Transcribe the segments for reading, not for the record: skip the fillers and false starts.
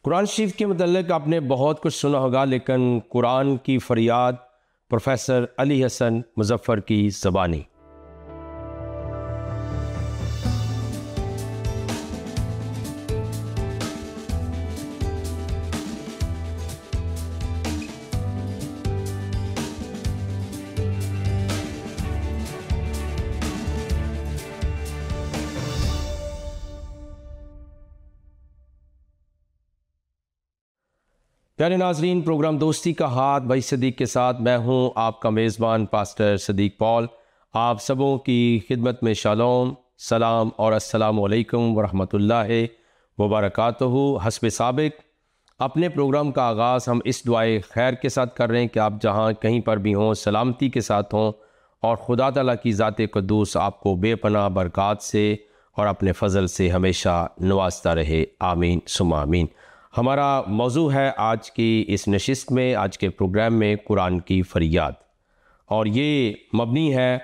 कुरान शरीफ के मतलब आपने बहुत कुछ सुना होगा, लेकिन कुरान की फरियाद प्रोफेसर अली हसन मुजफ्फर की ज़बानी। प्यारे नाजरीन, प्रोग्राम दोस्ती का हाथ भाई सदीक के साथ मैं हूं आपका मेज़बान पास्टर सदीक पॉल। आप सबों की खिदमत में शालोम, सलाम और अस्सलामु अलैकुम वरहमतुल्लाहि वबरकातुहू। हस्ब साबिक अपने प्रोग्राम का आगाज़ हम इस दुआए खैर के साथ कर रहे हैं कि आप जहां कहीं पर भी हों सलामती के साथ हों और खुदा ताला की ज़ात क़ुद्दूस आपको बेपनाह बरक़ात से और अपने फ़ज़ल से हमेशा नवाजता रहे। आमीन सुम्मा आमीन। हमारा मौजू है आज की इस नशिस्त में, आज के प्रोग्राम में कुरान की फरियाद, और ये मबनी है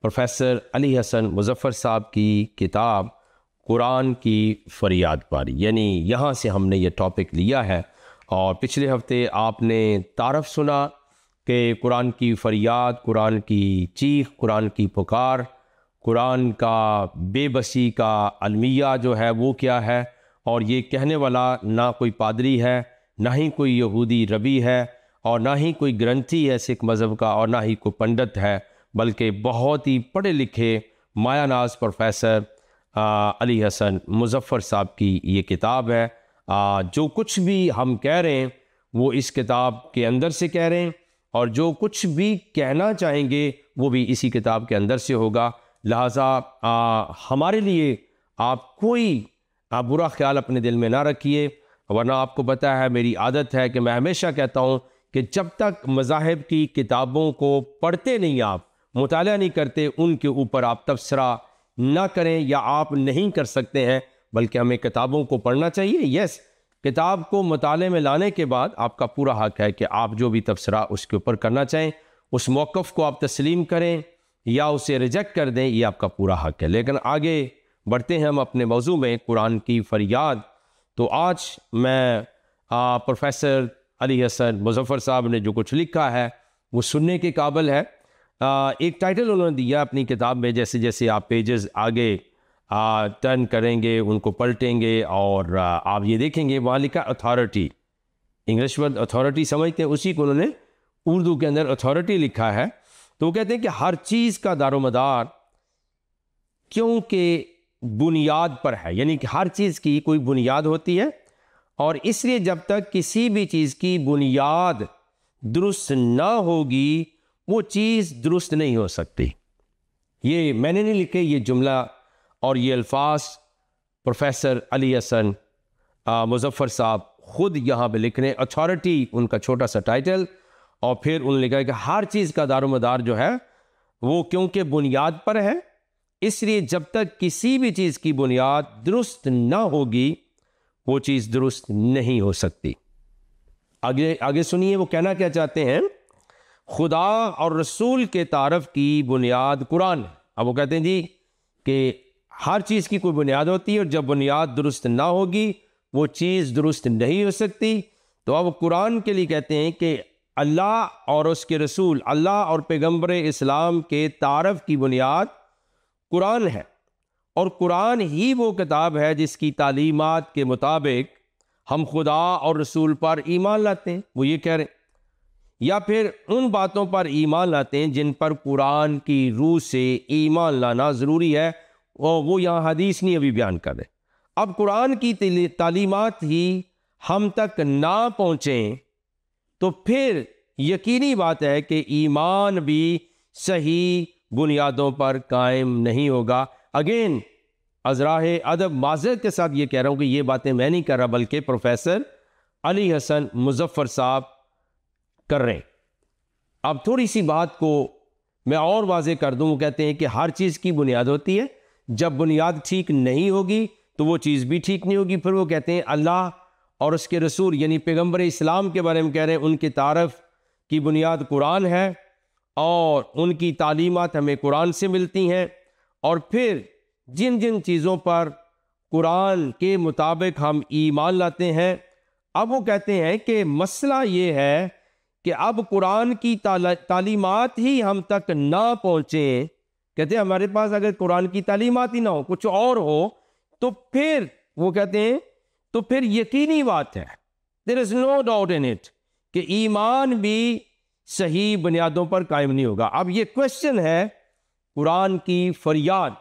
प्रोफेसर अली हसन मुजफ्फर साहब की किताब कुरान की फरियाद पर। यानी यहाँ से हमने ये टॉपिक लिया है। और पिछले हफ्ते आपने तारफ़ सुना कि कुरान की फरियाद, कुरान की चीख, कुरान की पुकार, कुरान का बेबसी का अलमिया जो है वो क्या है। और ये कहने वाला ना कोई पादरी है, ना ही कोई यहूदी रबी है, और ना ही कोई ग्रंथी है सिख मज़हब का, और ना ही कोई पंडित है, बल्कि बहुत ही पढ़े लिखे मायानाज प्रोफेसर अली हसन मुजफ्फर साहब की ये किताब है। जो कुछ भी हम कह रहे हैं वो इस किताब के अंदर से कह रहे हैं, और जो कुछ भी कहना चाहेंगे वो भी इसी किताब के अंदर से होगा। लिहाजा हमारे लिए आप कोई बुरा ख्याल अपने दिल में ना रखिए, वरना आपको पता है मेरी आदत है कि मैं हमेशा कहता हूँ कि जब तक मज़ाहिब की किताबों को पढ़ते नहीं, आप मुताला नहीं करते, उनके ऊपर आप तबसरा ना करें, या आप नहीं कर सकते हैं, बल्कि हमें किताबों को पढ़ना चाहिए। यस, किताब को मुताले में लाने के बाद आपका पूरा हक है कि आप जो भी तबसरा उसके ऊपर करना चाहें, उस मौक़िफ़ को आप तस्लीम करें या उसे रिजेक्ट कर दें, ये आपका पूरा हक है। लेकिन आगे बढ़ते हैं हम अपने मौजू में, कुरान की फरियाद। तो आज मैं प्रोफेसर अली हसन मुजफ्फर साहब ने जो कुछ लिखा है वो सुनने के काबिल है। एक टाइटल उन्होंने दिया अपनी किताब में, जैसे जैसे आप पेजेस आगे टर्न करेंगे, उनको पलटेंगे, और आप ये देखेंगे वहाँ लिखा अथॉरिटी। इंग्लिश वर्ड अथॉरिटी समझते हैं, उसी को उन्होंने उर्दू के अंदर अथॉरिटी लिखा है। तो वो कहते हैं कि हर चीज़ का दारोमदार क्योंकि बुनियाद पर है, यानी कि हर चीज़ की कोई बुनियाद होती है, और इसलिए जब तक किसी भी चीज़ की बुनियाद दुरुस्त ना होगी वो चीज़ दुरुस्त नहीं हो सकती। ये मैंने नहीं लिखे, ये जुमला और ये अल्फाज प्रोफेसर अली हसन मुजफ्फर साहब खुद यहाँ पे लिख रहे हैं। अथॉरिटी उनका छोटा सा टाइटल, और फिर उन्होंने लिखा है कि हर चीज़ का दारोमदार जो है वो क्योंकि बुनियाद पर है, इसलिए जब तक किसी भी चीज़ की बुनियाद दुरुस्त ना होगी वो चीज़ दुरुस्त नहीं हो सकती। आगे आगे सुनिए वो कहना क्या चाहते हैं। खुदा और रसूल के तारफ़ की बुनियाद कुरान है। अब वो कहते हैं जी कि हर चीज़ की कोई बुनियाद होती है, और जब बुनियाद दुरुस्त ना होगी वो चीज़ दुरुस्त नहीं हो सकती। तो अब कुरान के लिए कहते हैं कि अल्लाह और उसके रसूल, अल्लाह और पैगम्बर इस्लाम के तारफ़ की बुनियाद कुरान है, और कुरान ही वो किताब है जिसकी तालीमात के मुताबिक हम खुदा और रसूल पर ईमान लाते हैं। वो ये कह रहे हैं, या फिर उन बातों पर ईमान लाते हैं जिन पर कुरान की रूह से ईमान लाना ज़रूरी है, और वो यहाँ हदीस नहीं अभी बयान कर रहे। अब कुरान की तालीमात ही हम तक ना पहुँचें तो फिर यकीनी बात है कि ईमान भी सही बुनियादों पर कायम नहीं होगा। अगेन अज़राए अदब माज़रत के साथ ये कह रहा हूँ कि ये बातें मैं नहीं कर रहा, बल्कि प्रोफेसर अली हसन मुजफ्फर साहब कर रहे हैं। अब थोड़ी सी बात को मैं और वाज़े कर दूँ। वो कहते हैं कि हर चीज़ की बुनियाद होती है, जब बुनियाद ठीक नहीं होगी तो वो चीज़ भी ठीक नहीं होगी। फिर वो कहते हैं अल्लाह और उसके रसूल यानी पैगम्बर इस्लाम के बारे में कह रहे हैं, उनकी तारफ़ की बुनियाद कुरान है, और उनकी तालीमात हमें कुरान से मिलती हैं। और फिर जिन जिन चीज़ों पर कुरान के मुताबिक हम ईमान लाते हैं, अब वो कहते हैं कि मसला ये है कि अब कुरान की तालीमात ही हम तक ना पहुँचे। कहते हैं हमारे पास अगर कुरान की तालीमात ही ना हो, कुछ और हो, तो फिर वो कहते हैं तो फिर यकीनी बात है, there is no doubt in it, कि ईमान भी सही बुनियादों पर कायम नहीं होगा। अब ये क्वेश्चन है कुरान की फरियाद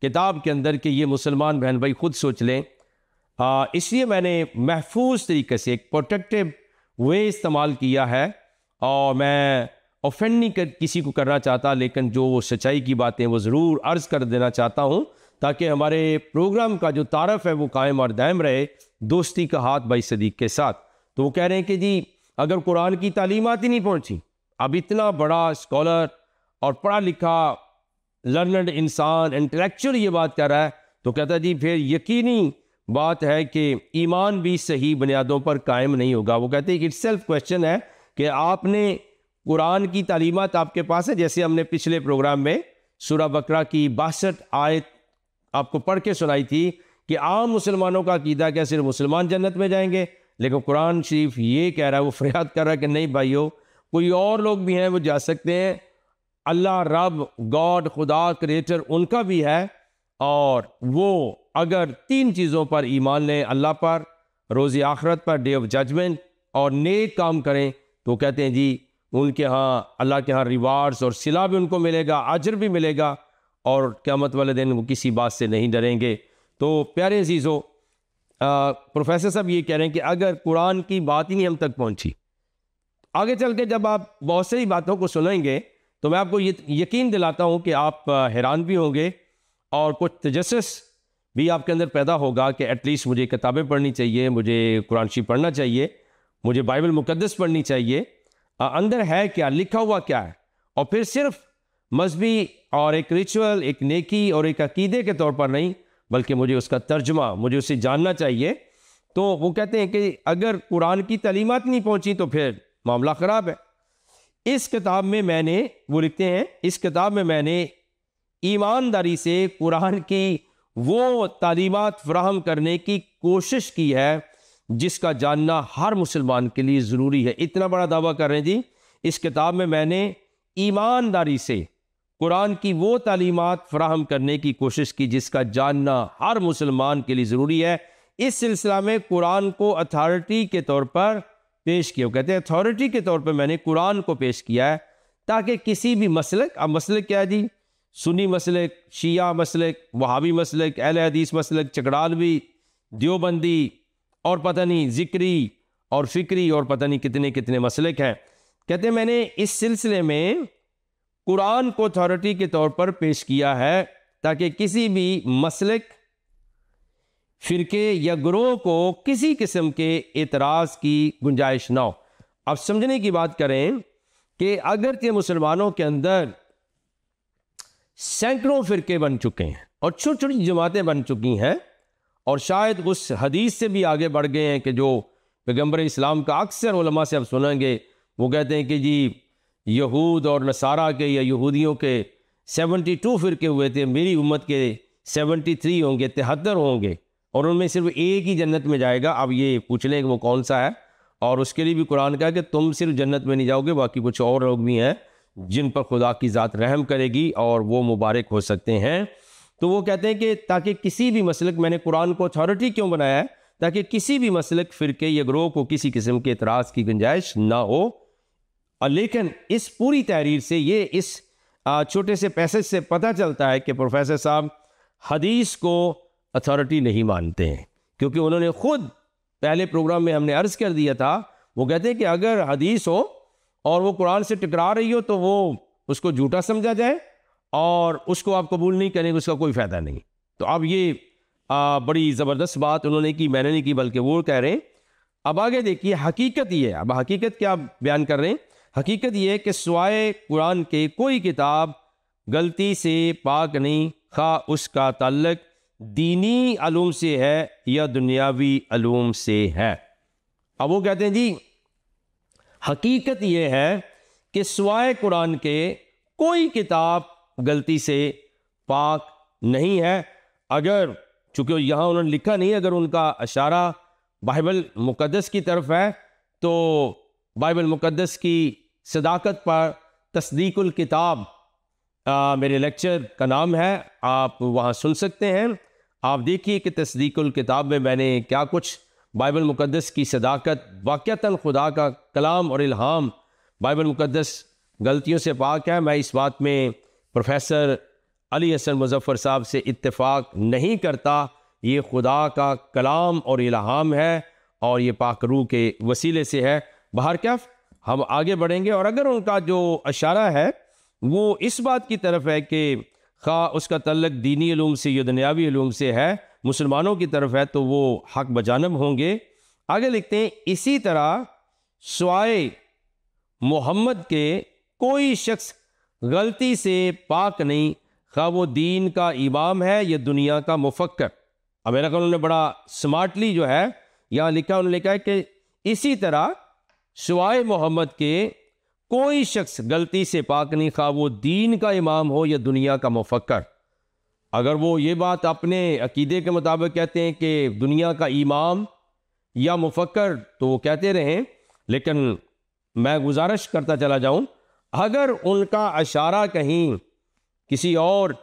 किताब के अंदर कि ये मुसलमान बहन भाई खुद सोच लें। इसलिए मैंने महफूज तरीके से एक प्रोटेक्टिव वे इस्तेमाल किया है, और मैं ऑफेंड नहीं किसी को करना चाहता, लेकिन जो सच्चाई की बातें वो ज़रूर अर्ज़ कर देना चाहता हूँ, ताकि हमारे प्रोग्राम का जो तारफ़ है वो कायम और दायम रहे, दोस्ती का हाथ भाई सदीक के साथ। तो वो कह रहे हैं कि जी अगर कुरान की तालीमात ही नहीं पहुँची, अब इतना बड़ा स्कॉलर और पढ़ा लिखा लर्नड इंसान इंटेलेक्चुअल ये बात कर रहा है, तो कहता है जी फिर यकीनी बात है कि ईमान भी सही बुनियादों पर कायम नहीं होगा। वो कहते हैं इट्स सेल्फ क्वेश्चन है कि आपने कुरान की तालीमात आपके पास है, जैसे हमने पिछले प्रोग्राम में सूरह बकरा की 62 आयत आपको पढ़ के सुनाई थी कि आम मुसलमानों का अकीदा क्या सिर्फ मुसलमान जन्नत में जाएंगे, लेकिन कुरान शरीफ ये कह रहा है, वो फरियाद कर रहा है कि नहीं भाइयों, कोई और लोग भी हैं वो जा सकते हैं। अल्लाह रब गॉड खुदा क्रिएटर उनका भी है, और वो अगर 3 चीज़ों पर ईमान लें, अल्लाह पर, रोज़ी आखरत पर, डे ऑफ जजमेंट, और नेक काम करें, तो कहते हैं जी उनके यहाँ अल्लाह के यहाँ रिवार्ड्स और सिला भी उनको मिलेगा, अजर भी मिलेगा, और क़यामत वाले दिन वो किसी बात से नहीं डरेंगे। तो प्यारे अजीज़ों, प्रोफेसर साहब ये कह रहे हैं कि अगर कुरान की बात ही नहीं हम तक पहुँची, आगे चल के जब आप बहुत सारी बातों को सुनेंगे तो मैं आपको ये यकीन दिलाता हूँ कि आप हैरान भी होंगे, और कुछ तजस्सुस भी आपके अंदर पैदा होगा कि एटलीस्ट मुझे किताबें पढ़नी चाहिए, मुझे कुरान शरीफ पढ़ना चाहिए, मुझे बाइबल मुकद्दस पढ़नी चाहिए, अंदर है क्या, लिखा हुआ क्या है, और फिर सिर्फ मजहबी और एक रिचुअल, एक नेकी और एक अकीदे के तौर पर नहीं, बल्कि मुझे उसका तर्जुमा, मुझे उसे जानना चाहिए। तो वो कहते हैं कि अगर कुरान की तालीमात नहीं पहुँची तो फिर मामला ख़राब है। इस किताब में मैंने, वो लिखते हैं, इस किताब में मैंने ईमानदारी से कुरान की वो तालीमात फराहम करने की कोशिश की है जिसका जानना हर मुसलमान के लिए ज़रूरी है। इतना बड़ा दावा कर रहे हैं जी, इस किताब में मैंने ईमानदारी से कुरान की वो तालीमात फराहम करने की कोशिश की जिसका जानना हर मुसलमान के लिए ज़रूरी है। इस सिलसिला में कुरान को अथॉरिटी के तौर पर पेश किया। कहते हैं अथॉरिटी के तौर पर मैंने कुरान को पेश किया है, ताकि किसी भी मसलक, अब मसलक क्या है जी, सुन्नी मसलक, शिया मसलक, वहाबी मसलक, अहले हदीस मसलक, चकड़ालवी, देवबंदी, और पता नहीं ज़िक्री और फ़िक्री, और पता नहीं कितने कितने मसलक हैं। कहते हैं मैंने इस सिलसिले में कुरान को अथॉरिटी के तौर पर पेश किया है, ताकि किसी भी मसलक, फ़िरके या ग्रोह को किसी किस्म के एतराज़ की गुंजाइश ना हो। अब समझने की बात करें कि अगरचे मुसलमानों के अंदर सैकड़ों फ़िरके बन चुके हैं और छोटी छोटी जमातें बन चुकी हैं, और शायद उस हदीस से भी आगे बढ़ गए हैं कि जो पैगम्बर इस्लाम का अक्सर उलमा से आप सुनेंगे, वो कहते हैं कि जी यहूद और नसारा के या यहूदियों के 72 फ़िरके हुए थे, मेरी उम्मत के 73 होंगे, 73 होंगे, और उनमें सिर्फ एक ही जन्नत में जाएगा। अब ये पूछ लें कि वो कौन सा है, और उसके लिए भी कुरान कहा कि तुम सिर्फ जन्नत में नहीं जाओगे, बाकी कुछ और लोग भी हैं जिन पर खुदा की ज़ात रहम करेगी और वो मुबारक हो सकते हैं। तो वो कहते हैं कि ताकि किसी भी मसलक, मैंने कुरान को अथॉरिटी क्यों बनाया है, ताकि किसी भी मसलक, फ़िरके या ग्रोह को किसी किस्म के एतराज़ की गुंजाइश ना हो। लेकिन इस पूरी तहरीर से, ये इस छोटे से पैसेज से पता चलता है कि प्रोफेसर साहब हदीस को अथॉरिटी नहीं मानते हैं, क्योंकि उन्होंने खुद पहले प्रोग्राम में हमने अर्ज़ कर दिया था, वो कहते हैं कि अगर हदीस हो और वो कुरान से टकरा रही हो तो वो उसको झूठा समझा जाए और उसको आप कबूल नहीं करेंगे, उसका कोई फ़ायदा नहीं। तो अब ये बड़ी ज़बरदस्त बात उन्होंने की, मैंने नहीं की, बल्कि वो कह रहे हैं। अब आगे देखिए, हकीकत ये है, अब हकीकत क्या बयान कर रहे हैं, हकीकत ये है कि सिवाय कुरान के कोई किताब गलती से पाक नहीं, खा उसका ताल्लुक दीनी अलूम से है या दुनियावी अलूम से है। अब वो कहते हैं जी हकीकत ये है कि सिवाय कुरान के कोई किताब गलती से पाक नहीं है। अगर, चूँकि यहाँ उन्होंने लिखा नहीं, अगर उनका इशारा बाइबल मुक़द्दस की तरफ है, तो बाइबल मुक़द्दस की सदाकत पर तस्दीकुल किताब मेरे लेक्चर का नाम है, आप वहाँ सुन सकते हैं। आप देखिए कि तस्दीकुल किताब में मैंने क्या कुछ बाइबल मुक़द्दस की सदाकत, वाक़तन खुदा का कलाम और इल्हाम, बाइबल मुक़द्दस गलतियों से पाक है। मैं इस बात में प्रोफेसर अली हसन मुज़फ़्फ़र साहब से इत्तेफाक नहीं करता। ये खुदा का कलाम और इल्हाम है और ये पाक रूह के वसीले से है। बहरकैफ हम आगे बढ़ेंगे, और अगर उनका जो इशारा है वो इस बात की तरफ है कि खा उसका तल्लक दीनी इल्म से या दुनियावी इल्म से है, मुसलमानों की तरफ है, तो वो हक बजानब होंगे। आगे लिखते हैं, इसी तरह स्वाए मोहम्मद के कोई शख्स गलती से पाक नहीं, खा वो दीन का इमाम है या दुनिया का मुफक्कर। अब मेरा ख्याल उन्होंने बड़ा स्मार्टली जो है यहाँ लिखा, उन्होंने लिखा है कि इसी तरह स्वाए मोहम्मद के कोई शख्स गलती से पाक नहीं, खा वो दीन का इमाम हो या दुनिया का मुफक्कर। अगर वो ये बात अपने अकीदे के मुताबिक कहते हैं कि दुनिया का इमाम या मुफक्कर, तो वो कहते रहें, लेकिन मैं गुजारिश करता चला जाऊं, अगर उनका इशारा कहीं किसी और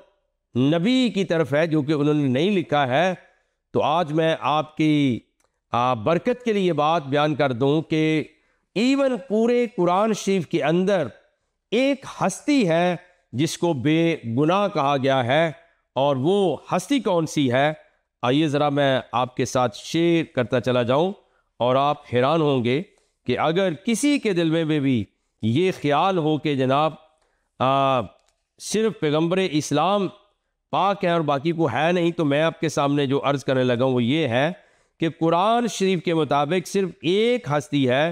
नबी की तरफ है जो कि उन्होंने नहीं लिखा है, तो आज मैं आपकी बरकत के लिए बात बयान कर दूं कि इवन पूरे कुरान शरीफ के अंदर एक हस्ती है जिसको बेगुनाह कहा गया है, और वो हस्ती कौन सी है? आइए ज़रा मैं आपके साथ शेयर करता चला जाऊं, और आप हैरान होंगे कि अगर किसी के दिल में भी ये ख्याल हो कि जनाब सिर्फ पैगम्बर इस्लाम पाक है और बाकी को है नहीं, तो मैं आपके सामने जो अर्ज़ करने लगा हूँ वो ये है कि कुरान शरीफ के मुताबिक सिर्फ एक हस्ती है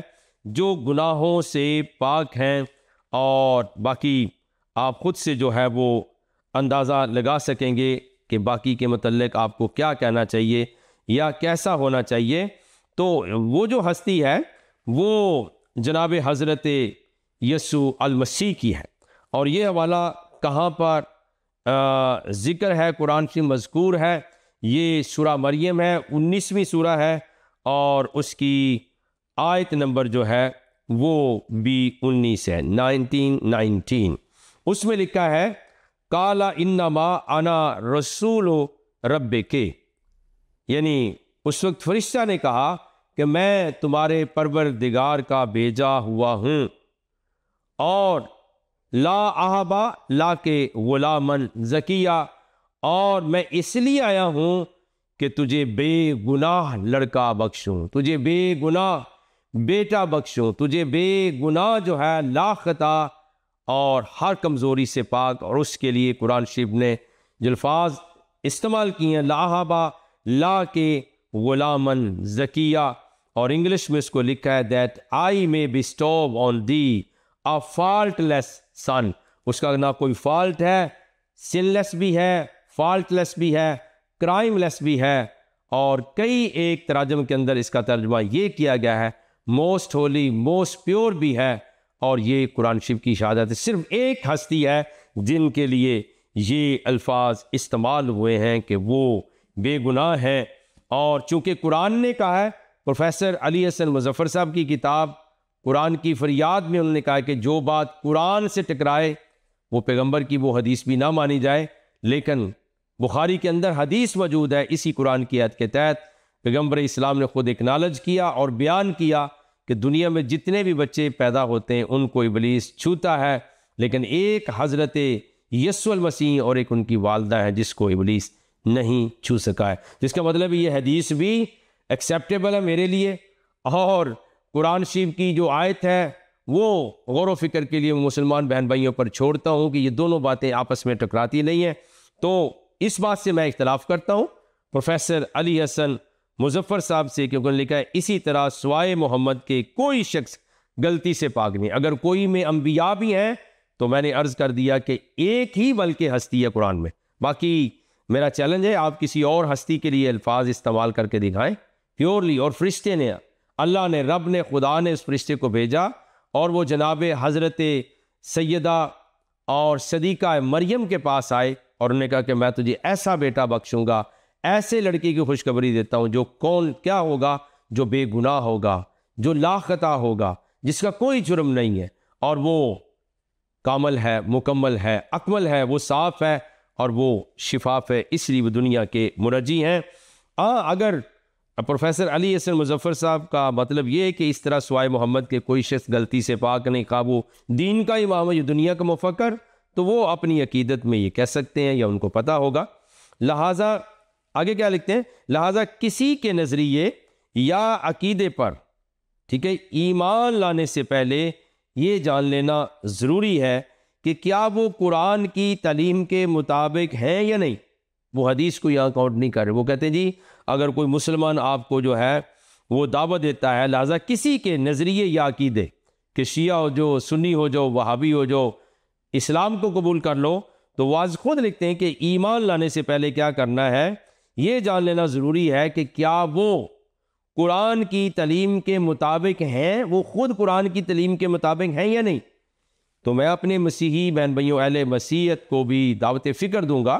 जो गुनाहों से पाक हैं, और बाकी आप ख़ुद से जो है वो अंदाज़ा लगा सकेंगे कि बाकी के मतलब आपको क्या कहना चाहिए या कैसा होना चाहिए। तो वो जो हस्ती है वो जनाब हज़रत यसु अल मसीह की है, और ये हवाला कहाँ पर ज़िक्र है, कुरान शरीफ मज़कूर है, ये सूरा मरियम है, 19वीं सूरा है, और उसकी आयत नंबर जो है वो भी 19 है, 19। उसमें लिखा है, काला इन्नमा अना रसूल रब्बे के, यानी उस वक्त फरिश्ता ने कहा कि मैं तुम्हारे परवरदिगार का भेजा हुआ हूँ, और ला आहबा ला के गुलामन ज़किया, और मैं इसलिए आया हूँ कि तुझे बेगुनाह लड़का बख्शूँ, तुझे बेगुनाह बेटा बख्शूँ, तुझे बेगुनाह जो है लाखता और हर कमज़ोरी से पाक। और उसके लिए कुरान शरीफ ने जल्फाज इस्तेमाल किए हैं, लाहबा ला के गुलामन ज़किया, और इंग्लिश में इसको लिखा है that I may बिस्टॉव on the अ फाल्टलेस सन। उसका ना कोई फॉल्ट है, सिनलेस भी है, फॉल्टलेस भी है, क्राइमलेस भी है, और कई एक तराजम के अंदर इसका तर्जुमा ये किया गया है मोस्ट होली, मोस्ट प्योर भी है। और ये कुरान शरीफ की शहादत है, सिर्फ एक हस्ती है जिनके लिए ये अल्फाज इस्तेमाल हुए हैं कि वो बेगुनाह हैं। और चूँकि कुरान ने कहा है, प्रोफेसर अली हसन मुज़फ़्फ़र साहब की किताब कुरान की फरियाद में उन्होंने कहा कि जो बात कुरान से टकराए वो पैगंबर की वो हदीस भी ना मानी जाए। लेकिन बुखारी के अंदर हदीस मौजूद है, इसी कुरान की आयत के तहत पैगंबर इस्लाम ने खुद एक्नॉलेज किया और बयान किया कि दुनिया में जितने भी बच्चे पैदा होते हैं उनको इब्लीस छूता है, लेकिन एक हज़रत यसु अल मसीह और एक उनकी वालदा है जिसको इब्लीस नहीं छू सका है। जिसका मतलब ये हदीस भी एक्सेप्टेबल है मेरे लिए, और कुरान शरीफ की जो आयत है वो गौर व फिक्र के लिए मुसलमान बहन भाइयों पर छोड़ता हूँ कि ये दोनों बातें आपस में टकराती नहीं हैं। तो इस बात से मैं इख्तलाफ करता हूँ प्रोफेसर अली हसन मुज़फ़्फ़र साहब से, क्योंकि उन्होंने लिखा है इसी तरह स्वाए मोहम्मद के कोई शख्स गलती से पाक नहीं। अगर कोई में अम्बिया भी हैं तो मैंने अर्ज़ कर दिया कि एक ही बल्कि हस्ती है कुरान में। बाकी मेरा चैलेंज है, आप किसी और हस्ती के लिए अल्फाज इस्तेमाल करके दिखाएं प्योरली। और फरिश्ते ने, अल्लाह ने, रब ने, खुदा ने उस फरिश्ते को भेजा, और वो जनाब हज़रत सैयदा और सदीक़ा मरियम के पास आए और उन्होंने कहा कि मैं तुझे ऐसा बेटा बख्शूंगा, ऐसे लड़की की खुशखबरी देता हूँ जो कौन क्या होगा, जो बेगुनाह होगा, जो लाखता होगा, जिसका कोई जुर्म नहीं है, और वो कामल है, मुकम्मल है, अकमल है, वो साफ़ है और वो शिफाफ है, इसलिए वो दुनिया के मुरज्जी हैं। अगर प्रोफेसर अली हसन मुजफ्फर साहब का मतलब ये है कि इस तरह सिवाय मोहम्मद के कोई शख्स गलती से पाक नहीं, खा वो दीन का इमाम है, ये दुनिया का मुफक्कर, तो वो अपनी अकीदत में ये कह सकते हैं या उनको पता होगा। लिहाजा आगे क्या लिखते हैं, लिहाजा किसी के नज़रिए या अकीदे पर, ठीक है, ईमान लाने से पहले ये जान लेना ज़रूरी है कि क्या वो कुरान की तालीम के मुताबिक हैं या नहीं। वो हदीस को यहाँ काउंट नहीं कर रहे। वो कहते हैं जी अगर कोई मुसलमान आपको जो है वो दावत देता है, लिहाजा किसी के नज़रिए या अकीदे कि शिया हो जो, सुन्नी हो जो, वहाबी हो जो, इस्लाम को कबूल कर लो, तो वाज खुद लिखते हैं कि ईमान लाने से पहले क्या करना है, ये जान लेना ज़रूरी है कि क्या वो कुरान की तालीम के मुताबिक हैं, वो खुद कुरान की तालीम के मुताबिक हैं या नहीं। तो मैं अपने मसीही बहन भाइयों अहले मसीहत को भी दावत फ़िक्र दूंगा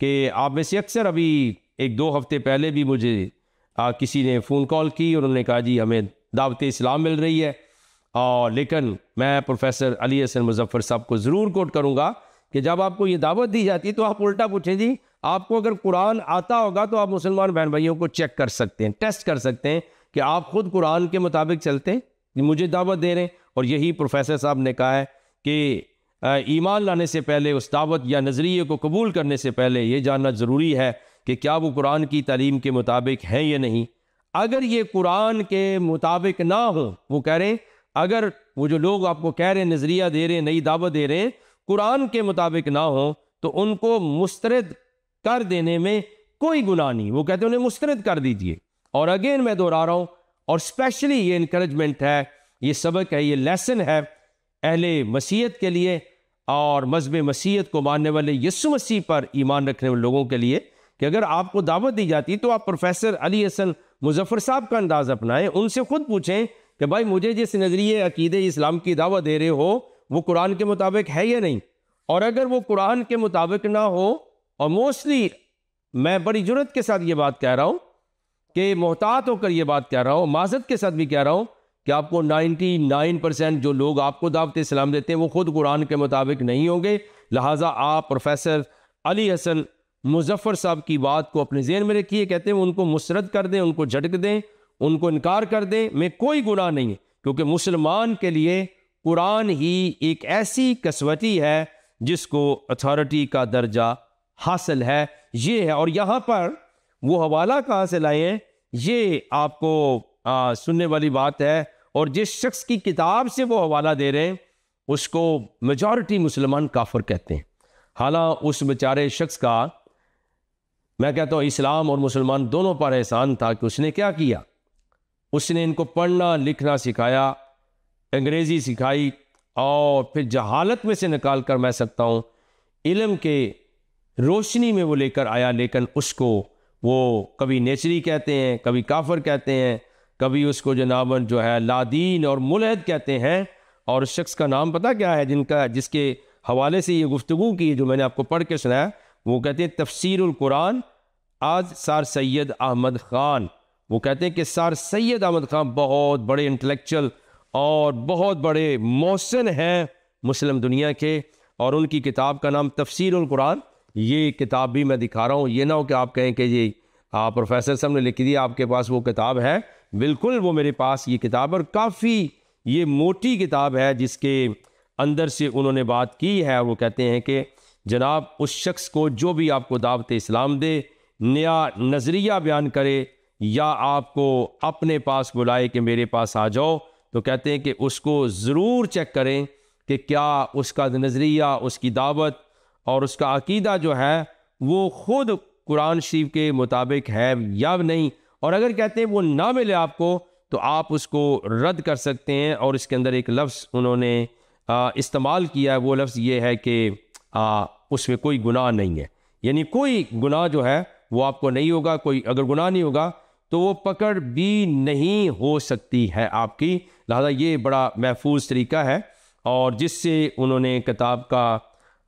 कि आप में से अक्सर अभी 1-2 हफ्ते पहले भी मुझे किसी ने फ़ोन कॉल की और उन्होंने कहा जी हमें दावत इस्लाम मिल रही है, और लेकिन मैं प्रोफेसर अली हसन मुजफ्फर साहब को ज़रूर कोट करूँगा कि जब आपको ये दावत दी जाती है तो आप उल्टा पूछें जी आपको अगर कुरान आता होगा तो आप मुसलमान बहन भाइयों को चेक कर सकते हैं, टेस्ट कर सकते हैं कि आप खुद कुरान के मुताबिक चलते हैं, मुझे दावत दे रहे हैं। और यही प्रोफेसर साहब ने कहा है कि ईमान लाने से पहले, उस दावत या नज़रिए को कबूल करने से पहले ये जानना ज़रूरी है कि क्या वो कुरान की तालीम के मुताबिक हैं या नहीं। अगर ये कुरान के मुताबिक ना हो, वो कह रहे हैं अगर वो जो लोग आपको कह रहे हैं, नज़रिया दे रहे हैं, नई दावत दे रहे हैं, कुरान के मुताबिक ना हो, तो उनको मुस्तरद कर देने में कोई गुनाह नहीं। वो कहते हैं उन्हें मुस्तरद कर दीजिए। और अगेन मैं दोहरा रहा हूँ, और स्पेशली ये इनकरेजमेंट है, ये सबक है, ये लेसन है अहले मसीहत के लिए और मज़हब मसीहत को मानने वाले यीशु मसीह पर ईमान रखने वाले लोगों के लिए, कि अगर आपको दावत दी जाती तो आप प्रोफेसर अली हसन मुजफ्फर साहब का अंदाज़ अपनाएं, उनसे खुद पूछें कि भाई मुझे जिस नज़रिए अकीदे इस्लाम की दावत दे रहे हो वो कुरान के मुताबिक है या नहीं। और अगर वो कुरान के मुताबिक ना हो, और मोस्टली मैं बड़ी जुर्रत के साथ ये बात कह रहा हूँ कि मोहतात होकर ये बात कह रहा हूँ, माज़रत के साथ भी कह रहा हूँ कि आपको 99% जो लोग आपको दावत इस्लाम देते हैं वो खुद कुरान के मुताबिक नहीं होंगे। लिहाजा आप प्रोफेसर अली हसन मुजफ्फर साहब की बात को अपने ज़हन में रखिए। कहते हैं उनको मुसरद कर दें, उनको झटक दें, उनको इनकार कर दें, में कोई गुनाह नहीं है, क्योंकि मुसलमान के लिए कुरान ही एक ऐसी कसवती है जिसको अथॉरिटी का दर्जा हासिल है। ये है, और यहाँ पर वो हवाला कहाँ से लाए हैं ये आपको सुनने वाली बात है। और जिस शख्स की किताब से वो हवाला दे रहे हैं उसको मेजॉरिटी मुसलमान काफिर कहते हैं। हालांकि उस बेचारे शख्स का, मैं कहता हूँ, इस्लाम और मुसलमान दोनों पर एहसान था कि उसने क्या किया, उसने इनको पढ़ना लिखना सिखाया, अंग्रेज़ी सिखाई, और फिर जहालत में से निकाल कर, मैं सकता हूँ, इल्म के रोशनी में वो लेकर आया। लेकिन उसको वो कभी नेचरी कहते हैं, कभी काफिर कहते हैं, कभी उसको जनाबन जो है लादीन और मुलहद कहते हैं। और उस शख्स का नाम पता क्या है जिसके हवाले से ये गुफ्तगू की जो मैंने आपको पढ़ के सुनाया, वो कहते हैं तफसीरुल कुरान आज सर सैयद अहमद ख़ान। वो कहते हैं कि सर सैयद अहमद ख़ान बहुत बड़े इंटेलेक्चुअल और बहुत बड़े मोहसिन हैं मुस्लिम दुनिया के, और उनकी किताब का नाम तफसीरुल कुरान। ये किताब भी मैं दिखा रहा हूँ, ये ना हो कि आप कहें कि ये प्रोफेसर साहब ने लिखी दी, आपके पास वो किताब है। बिल्कुल वो मेरे पास ये किताब, और काफ़ी ये मोटी किताब है जिसके अंदर से उन्होंने बात की है। वो कहते हैं कि जनाब उस शख्स को जो भी आपको दावत इस्लाम दे, नया नज़रिया बयान करे या आपको अपने पास बुलाए कि मेरे पास आ जाओ, तो कहते हैं कि उसको ज़रूर चेक करें कि क्या उसका नज़रिया, उसकी दावत और उसका अकीदा जो है वो ख़ुद कुरान शरीफ के मुताबिक है या नहीं। और अगर कहते हैं वो ना मिले आपको, तो आप उसको रद्द कर सकते हैं। और इसके अंदर एक लफ्ज़ उन्होंने इस्तेमाल किया है, वो लफ्ज़ ये है कि उसमें कोई गुनाह नहीं है, यानी कोई गुनाह जो है वो आपको नहीं होगा। कोई अगर गुनाह नहीं होगा तो वो पकड़ भी नहीं हो सकती है आपकी। लिहाजा ये बड़ा महफूज तरीका है, और जिससे उन्होंने किताब का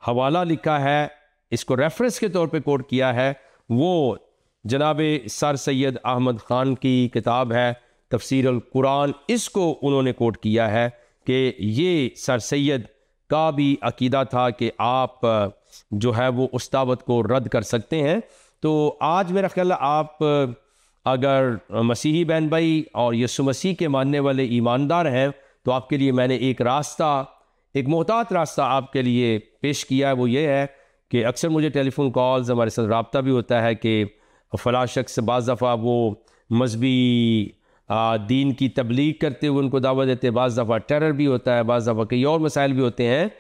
हवाला लिखा है, इसको रेफरेंस के तौर पे कोट किया है, वो जनाब सर सैयद अहमद ख़ान की किताब है तफसीर अल कुरान, इसको उन्होंने कोट किया है कि ये सर सैयद का भी अकीदा था कि आप जो है वो उस दावत को रद्द कर सकते हैं। तो आज मेरा ख्याल आप अगर मसीही बहन भाई और यीशु मसीह के मानने वाले ईमानदार हैं तो आपके लिए मैंने एक रास्ता, एक मोहतात रास्ता आपके लिए पेश किया है। वो ये है कि अक्सर मुझे टेलीफोन कॉल्स, हमारे साथ रब्ता भी होता है कि फ़लाँ शख्स बाज़ दफ़ा वो मजहबी दीन की तबलीग करते हुए उनको दावत देते हैं, बाज़ दफ़ा टेरर भी होता है, बाज़ दफ़ा कई और मसाइल भी होते हैं,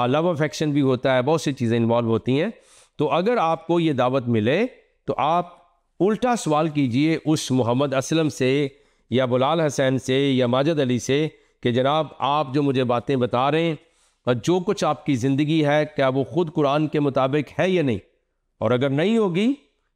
लव अफेक्शन भी होता है, बहुत सी चीज़ें इन्वॉल्व होती हैं। तो अगर आपको ये दावत मिले तो आप उल्टा सवाल कीजिए उस मोहम्मद असलम से या बुलाल हसैन से या माजिद अली से कि जनाब आप जो मुझे बातें बता रहे हैं और जो कुछ आपकी ज़िंदगी है क्या वो ख़ुद कुरान के मुताबिक है या नहीं। और अगर नहीं होगी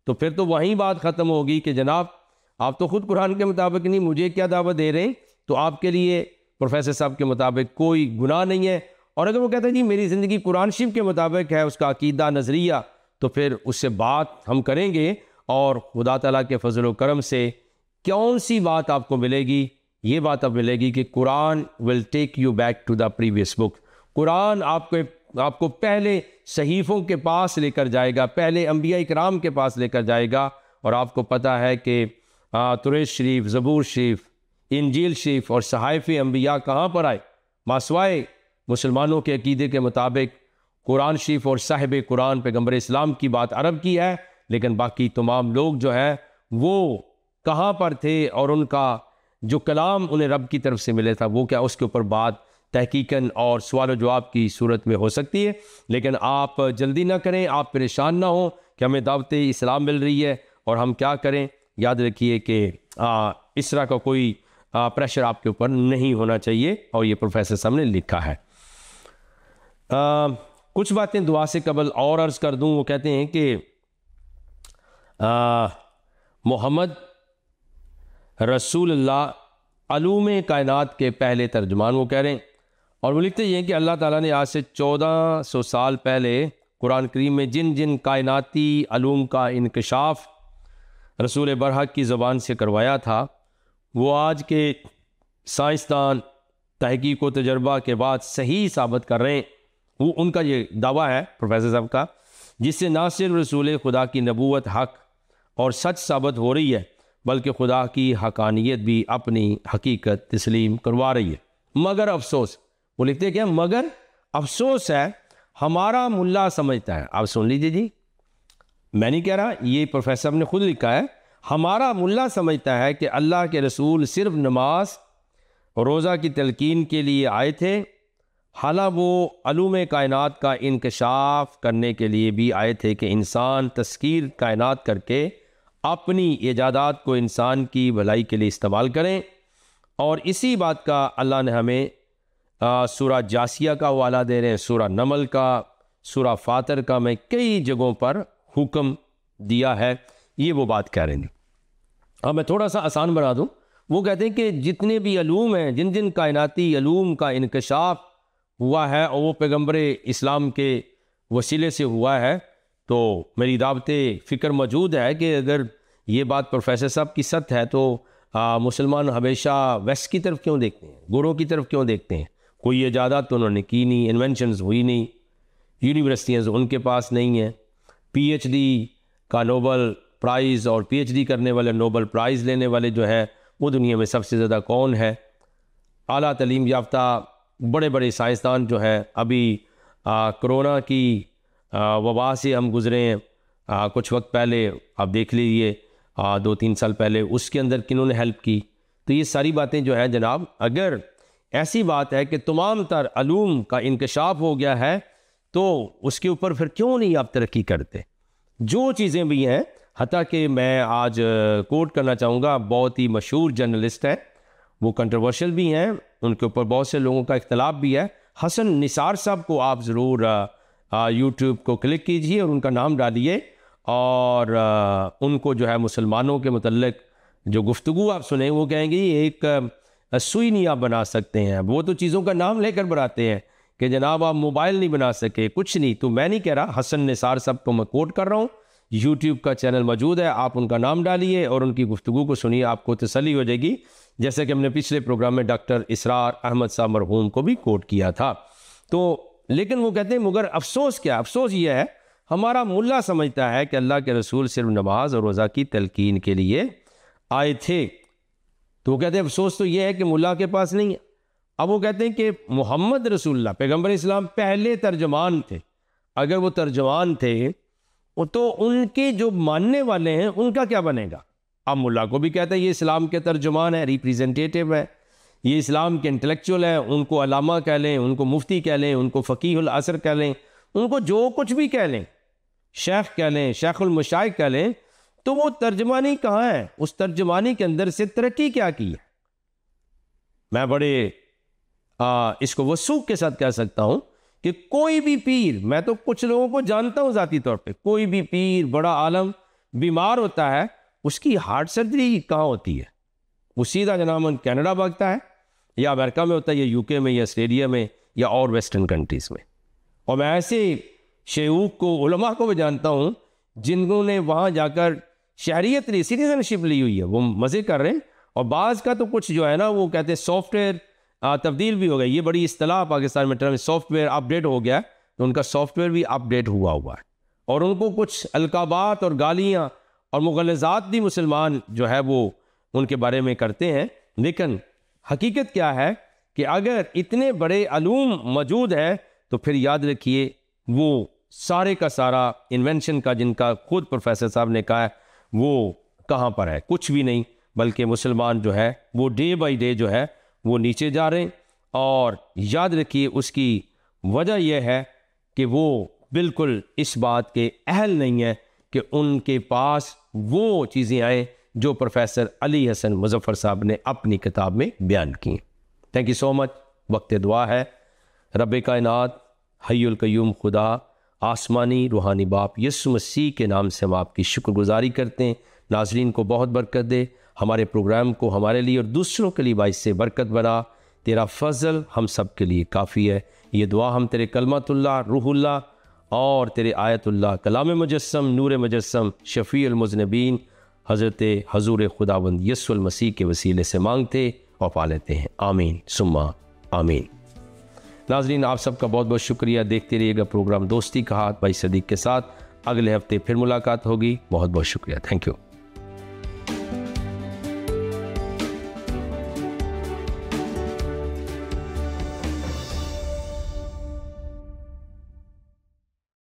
तो फिर तो वहीं बात ख़त्म होगी कि जनाब आप तो ख़ुद कुरान के मुताबिक नहीं, मुझे क्या दावत दे रहे हैं। तो आपके लिए प्रोफेसर साहब के मुताबिक कोई गुनाह नहीं है। और अगर वो कहते हैं जी मेरी ज़िंदगी कुरान शरीफ के मुताबिक है, उसका अकीदा नज़रिया, तो फिर उससे बात हम करेंगे और खुदा ताला के फजल व करम से कौन सी बात आपको मिलेगी, ये बात अब मिलेगी कि Quran will take you back to the previous book. Quran आपको पहले सहीफ़ों के पास लेकर जाएगा, पहले अंबिया इकराम के पास लेकर जाएगा। और आपको पता है कि तुरेश शरीफ, ज़बूर शरीफ, इंजील शरीफ और सहाइफ़ अंबिया कहाँ पर आए? मासवाए मुसलमानों के अकीदे के मुताबिक कुरान शरीफ और साहिब कुरान पैगम्बर इस्लाम की बात अरब की है, लेकिन बाकी तमाम लोग जो है वो कहाँ पर थे और उनका जो कलाम उन्हें रब की तरफ से मिले था वो क्या, उसके ऊपर बात तहकीकन और सवाल जवाब की सूरत में हो सकती है। लेकिन आप जल्दी ना करें, आप परेशान ना हो कि हमें दावत इस्लाम मिल रही है और हम क्या करें। याद रखिए कि इस तरह का कोई प्रेशर आपके ऊपर नहीं होना चाहिए और ये प्रोफेसर साहब ने लिखा है। कुछ बातें दुआ से कबल और अर्ज़ कर दूं। वो कहते हैं कि मोहम्मद रसूलुल्लाह अलूम कायनात के पहले तर्जुमान वो कह रहे हैं। और वो लिखते हैं कि अल्लाह ताला ने आज से 1400 साल पहले कुरान करीम में जिन जिन कायनाती अलूम का इंकशाफ रसूल बरहक की ज़बान से करवाया था वो आज के साइंसदान तहकीक व तजर्बा के बाद सही साबित कर रहे हैं। वो उनका ये दावा है प्रोफेसर साहब का, जिससे ना सिर्फ रसूल खुदा की नबूवत हक और सच साबित हो रही है बल्कि खुदा की हकानियत भी अपनी हकीकत तस्लीम करवा रही है। मगर अफसोस, वो लिखते हैं क्या, मगर अफसोस है हमारा मुल्ला समझता है। आप सुन लीजिए जी, मैं नहीं कह रहा, ये प्रोफेसर साहब ने खुद लिखा है। हमारा मुल्ला समझता है कि अल्लाह के रसूल सिर्फ नमाज और रोज़ा की तलकीन के लिए आए थे, हालांकि वो अलूम कायनात का इंकशाफ करने के लिए भी आए थे कि इंसान तस्कीर कायनात करके अपनी ईजादात को इंसान की भलाई के लिए इस्तेमाल करें। और इसी बात का अल्लाह ने हमें सूरा जासिया का हवाला दे रहे हैं, सूरा नमल का, सूरा फातर का, मैं कई जगहों पर हुक्म दिया है। ये वो बात कह रहे हैं। अब मैं थोड़ा सा आसान बना दूं। वो कहते हैं कि जितने भी अलूम हैं, जिन जिन कायनाती अलूम का इंकशाफ हुआ है और वो पैगम्बर इस्लाम के वसीले से हुआ है, तो मेरी दावत फ़िक्र मौजूद है कि अगर ये बात प्रोफेसर साहब की सत्य है तो मुसलमान हमेशा वेस्ट की तरफ क्यों देखते हैं, गुरों की तरफ क्यों देखते हैं? कोई इजाज़त तो उन्होंने की नहीं, इन्वेंशंस हुई नहीं, यूनिवर्सिटियाँ उनके पास नहीं हैं, पीएचडी का नोबल प्राइज़ और पीएचडी करने वाले नोबल प्राइज़ लेने वाले जो है वो दुनिया में सबसे ज़्यादा कौन है? आला तलीम याफ्ता बड़े बड़े साइंसदान जो है। अभी कोरोना की वबा से हम गुज़रे हैं, कुछ वक्त पहले आप देख लीजिए 2-3 साल पहले, उसके अंदर किन्होंने हेल्प की। तो ये सारी बातें जो है जनाब, अगर ऐसी बात है कि तमाम तर अलूम का इंकशाफ हो गया है तो उसके ऊपर फिर क्यों नहीं आप तरक्की करते? जो चीज़ें भी हैं, हत्ता कि मैं आज कोट करना चाहूँगा, बहुत ही मशहूर जर्नलिस्ट है, वो कंट्रोवर्शियल भी हैं, उनके ऊपर बहुत से लोगों का इख्तलाफ भी है। हसन निसार साहब को आप ज़रूर यूट्यूब को क्लिक कीजिए और उनका नाम डालिए और उनको जो है मुसलमानों के मुतल्लिक जो गुफ्तगू आप सुने वो कहेंगे एक सुई नहीं आप बना सकते हैं। वो तो चीज़ों का नाम लेकर बनाते हैं कि जनाब आप मोबाइल नहीं बना सके, कुछ नहीं। तो मैं नहीं कह रहा, हसन निसार साहब को मैं कोट कर रहा हूँ। यूट्यूब का चैनल मौजूद है, आप उनका नाम डालिए और उनकी गुफ्तगू को सुनिए, आपको तसल्ली हो जाएगी। जैसे कि हमने पिछले प्रोग्राम में डॉक्टर इसरार अहमद साहब मरहूम को भी कोट किया था। तो लेकिन वो कहते हैं मगर अफसोस क्या, अफसोस ये है हमारा मुल्ला समझता है कि अल्लाह के रसूल सिर्फ नमाज और रोज़ा की तलकीन के लिए आए थे। तो वो कहते हैं अफसोस तो ये है कि मुल्ला के पास नहीं है। अब वो कहते हैं कि मोहम्मद रसूलुल्लाह पैगम्बर इस्लाम पहले तर्जमान थे, अगर वो तर्जमान थे तो उनके जो मानने वाले हैं उनका क्या बनेगा। अब मुल्ला को भी कहते हैं ये इस्लाम के तर्जुमान है, रिप्रेजेंटेटिव है, ये इस्लाम के इंटेलेक्चुअल है, उनको अलामा कह लें, उनको मुफ्ती कह लें, उनको फ़कीहुल असर कह लें, उनको जो कुछ भी कह लें, शेख कह लें, शेखुल मशाइख कह लें, तो वो तर्जमानी कहाँ है, उस तर्जमानी के अंदर से तरक्की क्या की है। मैं बड़े इसको वसूख के साथ कह सकता हूँ कि कोई भी पीर, मैं तो कुछ लोगों को जानता हूँ ज़ाती तौर पे, कोई भी पीर बड़ा आलम बीमार होता है, उसकी हार्ट सर्जरी कहाँ होती है, वो सीधा जनाब कनाडा भागता है, या अमेरिका में होता है, या यूके में, या ऑस्ट्रेलिया में, या और वेस्टर्न कंट्रीज़ में। और मैं ऐसे शेऊख को, उलमा को भी जानता हूँ जिन्होंने वहाँ जाकर शहरियत ली, सिटीजनशिप ली हुई है, वो मज़े कर रहे हैं। और बाज़ का तो कुछ जो है ना वो कहते हैं सॉफ्टवेयर तब्दील भी हो गई, ये बड़ी इस्तिलाह पाकिस्तान में टर्म, सॉफ्टवेयर अपडेट हो गया, तो उनका सॉफ्टवेयर भी अपडेट हुआ है, और उनको कुछ अलकाबात और गालियाँ और मुग़ल्लज़ात भी मुसलमान जो है वो उनके बारे में करते हैं। लेकिन हकीकत क्या है कि अगर इतने बड़े अलूम मौजूद है तो फिर याद रखिए वो सारे का सारा इन्वेंशन का, जिनका खुद प्रोफेसर साहब ने कहा है, वो कहाँ पर है, कुछ भी नहीं, बल्कि मुसलमान जो है वो डे बाई डे जो है वो नीचे जा रहे हैं। और याद रखिए उसकी वजह यह है कि वो बिल्कुल इस बात के अहल नहीं है कि उनके पास वो चीज़ें आए जो प्रोफेसर अली हसन मुज़फ़्फ़र साहब ने अपनी किताब में बयान की। Thank you so much. वक्त दुआ है। रब कायनात हय्युल क़य्यूम खुदा आसमानी रूहानी बाप यीशु मसीह के नाम से हम आपकी शुक्रगुजारी करते हैं। नाज़रीन को बहुत बरकत दे, हमारे प्रोग्राम को हमारे लिए और दूसरों के लिए बाइस से बरकत बना। तेरा फ़ज़ल हम सब के लिए काफ़ी है। ये दुआ हम तेरे कलमतुल्लाह, रूहुल्लाह और तेरे आयतुल्लाह, कलाम मुजस्सम, नूर मुजस्सम, शफ़ीउल मुज़निबीन हज़रत हज़ूर खुदावंद यीशु मसीह के वसीले से मांगते और पा लेते हैं। आमीन सुम्मा आमीन। नाज़रीन आप सबका बहुत बहुत शुक्रिया। देखते रहिएगा प्रोग्राम दोस्ती का हाथ भाई सदीक के साथ। अगले हफ्ते फिर मुलाकात होगी। बहुत बहुत शुक्रिया। Thank you.